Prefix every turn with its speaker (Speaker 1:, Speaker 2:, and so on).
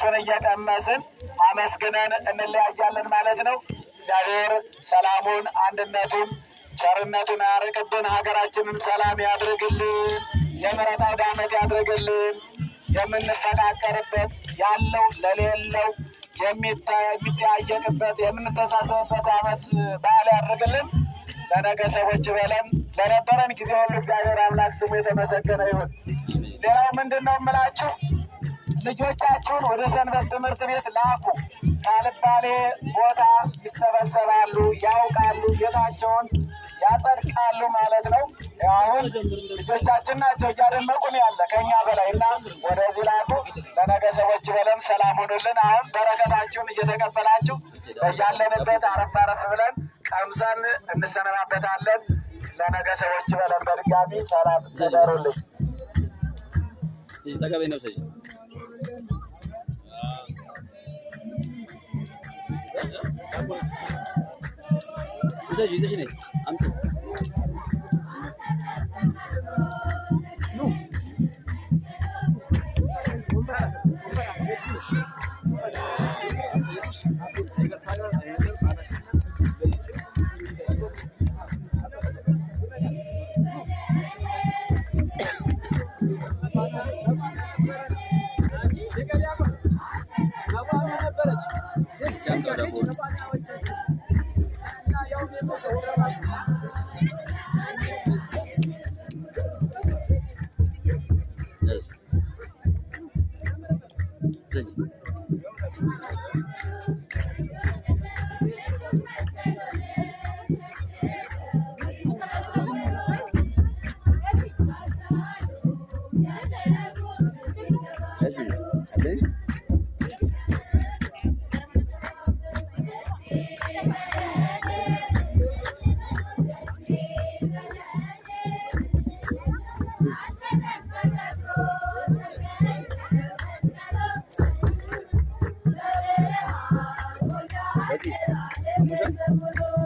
Speaker 1: እሱን እየቀመስን አመስግነን እንለያያለን ማለት ነው። እግዚአብሔር ሰላሙን፣ አንድነቱን፣ ቸርነቱን ያርቅብን። ሀገራችንን ሰላም ያድርግልን። የምሕረት አውደ ዓመት ያድርግልን። የምንፈቃቀርበት ያለው ለሌለው የሚጠያየቅበት የምንተሳሰብበት ዓመት በዓል ያድርግልን። ለነገ ሰዎች በለን። ለነበረን ጊዜ ሁሉ እግዚአብሔር አምላክ ስሙ የተመሰገነ ይሁን። ሌላው ምንድን ነው የምላችሁ? ልጆቻችሁን ወደ ሰንበት ትምህርት ቤት ላኩ። ካልባሌ ቦታ ይሰበሰባሉ፣ ያውቃሉ፣ ጌታቸውን ያጸድቃሉ ማለት ነው። አሁን ልጆቻችን ናቸው እያደመቁን ያለ ከኛ በላይ እና ወደዚህ ላኩ። ለነገ ሰዎች በለን። ሰላም ሁኑልን። አሁን በረከታችሁን እየተቀበላችሁ በያለንበት አረፍ አረፍ ብለን ቀምሰን እንሰነባበታለን። ለነገ ሰዎች በለን። በድጋሚ ሰላም ተደሩልኝ።
Speaker 2: Vas-y.